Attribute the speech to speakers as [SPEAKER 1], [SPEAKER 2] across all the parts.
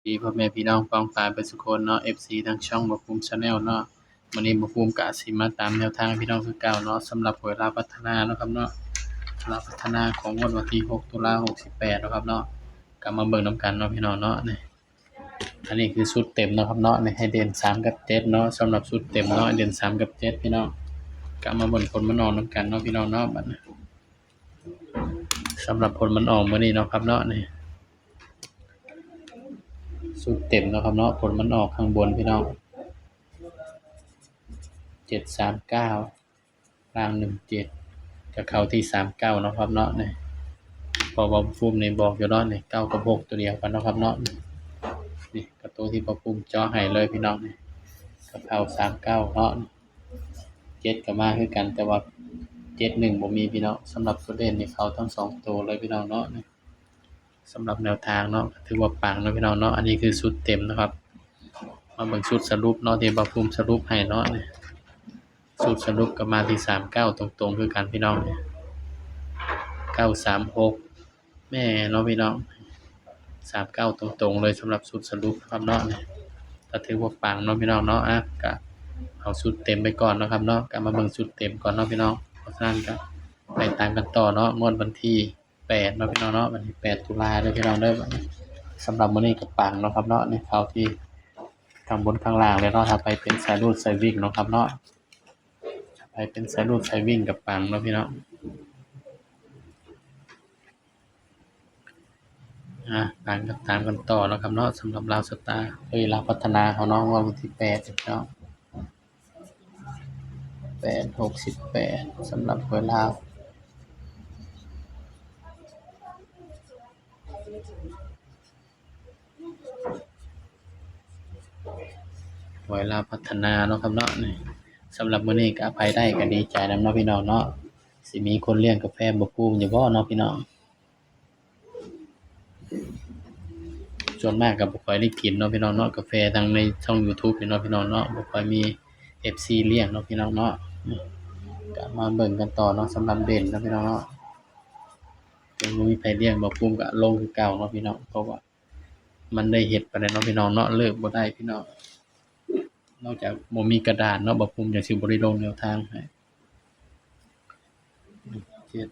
[SPEAKER 1] ดีพ่อแม่พี่น้องปองปรายเบิดซุคนเนาะ FC ทางช่องบ่ภูมิชาแนลเนาะมื้อนี้บ่ภูมิก็สิมาตามแนวทางให้พี่น้องคือเก่าเนาะสำหรับหวยลาวพัฒนาเนาะครับเนาะลาวพัฒนาของงวดวันที่6ตุลา68เนาะครับเนาะก็มาเบิ่งนำกันเนาะพี่น้องเนาะนี่อันนี้คือชุดเต็มเนาะครับเนาะนี่ให้เด่น3กับ7เนาะสำหรับชุดเต็มเนาะเด่น3กับ7พี่น้องก็มาเบิ่งผลมันออกนำกันเนาะพี่น้องเนาะบัดนี้สำหรับผลมันออกมื้อนี้เนาะครับเนาะนี่ชุดเต็มเนาะครับเนาะผลมันออกข้างบนพี่น้อง739ล่าง17ก็เข้าที่39เนาะครับเนาะนี่พอบ่ภูมินี่บอกอยู่เนาะนี่9กับ6ตัวเดียวกันเนาะครับเนาะนี่ก็ตัวที่บ่ภูมิเจาะให้เลยพี่น้องนี่ก็เข้า39เนาะ7ก็มาคือกันแต่ว่า71บ่มีพี่น้องสำหรับตัวเด่นนี่เข้าทั้ง2ตัวเลยพี่น้องเนาะนี่สำหรับแนวทางเนาะก็ถือว่าปังเนาะพี่น้องเนาะอันนี้คือชุดเต็มนะครับมาเบิ่งชุดสรุปเนาะที่บ่ภูมิสรุปให้เนาะนี่ชุดสรุปก็มาที่39ตรงๆคือกันพี่น้องนี่936แม่เนาะพี่น้อง39ตรงๆเลยสำหรับชุดสรุปครับเนาะนี่ก็ถือว่าปังเนาะพี่น้องเนาะก็เอาชุดเต็มไปก่อนเนาะครับเนาะก็มาเบิ่งชุดเต็มก่อนเนาะพี่น้องเพราะฉะนั้นก็ไปตามกันต่อเนาะงวดวันที่8เนาะพี่น้องเนาะวันที่8ตุลาเด้อพี่น้องเด้อสำหรับมื้อนี้ก็ปังเนาะครับเนาะนี่เข้าที่ข้างบนข้างล่างเลยเนาะถ้าไปเป็นสายรูดสายวิ่งเนาะครับเนาะไปเป็นสายรูดสายวิ่งกับปังเนาะพี่น้องปังก็ตามกันต่อเนาะครับเนาะสำหรับลาวสตาร์ลาวพัฒนาเขาเนาะวันที่8พี่น้อง868สำหรับหวยลาวหวยลาวพัฒนาเนาะครับเนาะนี่สำหรับมื้อนี้ก็อภัยได้ก็ดีใจนำเนาะพี่น้องเนาะสิมีคนเลี้ยงกาแฟบ่ภูมิอยู่บ่เนาะพี่น้องส่วนมากก็บ่ค่อยได้กินเนาะพี่น้องเนาะกาแฟทางในช่อง YouTube นี่เนาะพี่น้องเนาะบ่ค่อยมี FC เลี้ยงเนาะพี่น้องเนาะก็มาเบิ่งกันต่อเนาะสำหรับเด่นเนาะพี่น้องเนาะยังบ่มีไผเลี้ยงบ่ภูมิก็ลงคือเก่าเนาะพี่น้องเพราะว่ามันได้เฮ็ดปานใดเนาะพี่น้องเนาะเลิกบ่ได้พี่น้องนอกจากบ่มีกระดานเนาะบ่ภูมิจั่งสิบ่ได้ลงแนวทางให้17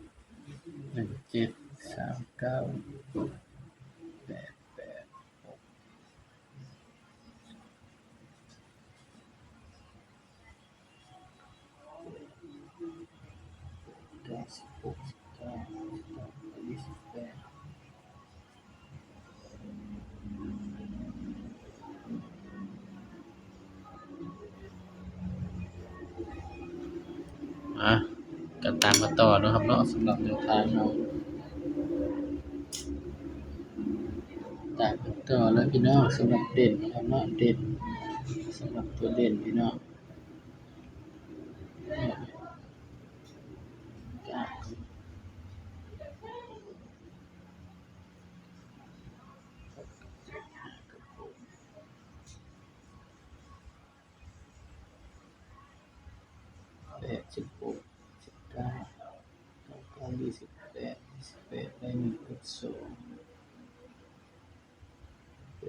[SPEAKER 1] 17 38 ก็ตามมาต่อเนาะครับเนาะสำหรับแนวทางเนาะตามกันต่อแล้วพี่น้องสำหรับเด่นนะครับเนาะเด่นสำหรับตัวเด่นพี่น้อง8 16 19 ได้1กับ2 8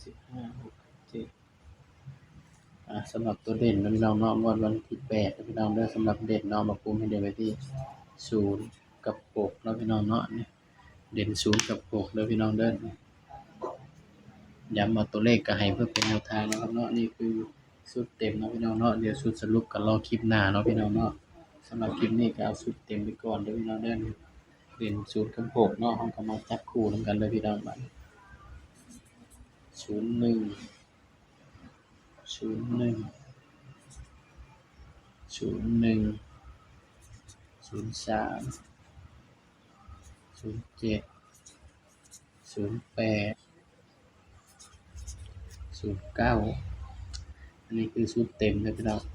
[SPEAKER 1] 15 6 7สำหรับตัวเด่นนะพี่น้องเนาะงวดวันที่8นะพี่น้องเด้อสำหรับเด่นเนาะมาภูมิให้เด่นไว้ที่0กับ6เนาะพี่น้องเนาะนี่เด่น0กับ6เด้อพี่น้องเด้อย้ำเอาตัวเลขก็ให้เพื่อเป็นแนวทางนะครับเนาะนี่คือชุดเต็มเนาะพี่น้องเนาะเดี๋ยวชุดสรุปก็รอคลิปหน้าเนาะพี่น้องเนาะสำหรับคลิปนี้ก็เอาชุดเต็มไปก่อนเด้อพี่น้องเด้อเด่น0กับ6เนาะเราก็มาจับคู่นำกันเลยพี่น้องบัด01 01 03 07 08 09อันนี้คือชุดเต็มเลยพี่น้อง61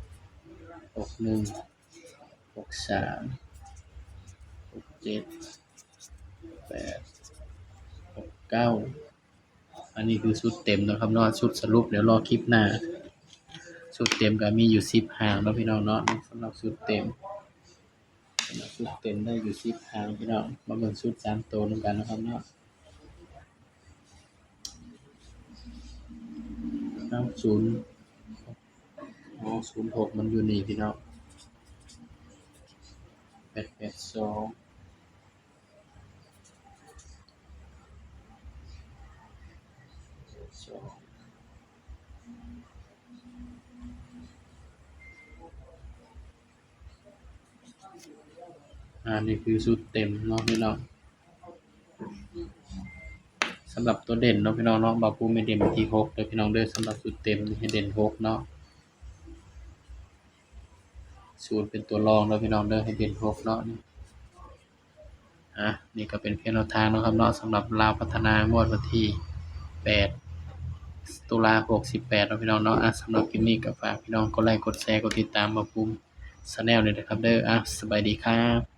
[SPEAKER 1] 63 67 8 69อันนี้คือชุดเต็มนะครับเนาะชุดสรุปเดี๋ยวรอคลิปหน้าชุดเต็มก็มีอยู่10หางเนาะพี่น้องเนาะสำหรับชุดเต็มได้อยู่10หางพี่น้องมาเบิ่งชุด3ตัวนำกันนะครับเนาะ เอาศูนย์อ๋อ06มันอยู่นี่พี่น้อง882นี่คือชุดเต็มเนาะพี่น้องสำหรับตัวเด่นเนาะพี่น้องเนาะบ่าวปูไม่เด่นไปที่6เด้อพี่น้องเด้อสำหรับชุดเต็มนี่ให้เด่น6เนาะ0เป็นตัวรองเนาะพี่น้องเด้อให้เด่น6เนาะนี่นี่ก็เป็นเพียงแนวทางเนาะครับเนาะสำหรับลาวพัฒนางวดวันที่8ตุลา68เนาะพี่น้องเนาะสำหรับคลิปนี้ก็ฝากพี่น้องกดไลค์กดแชร์กดติดตามบ่าวปูชาแนลด้วยนะครับเด้อสบายดีครับ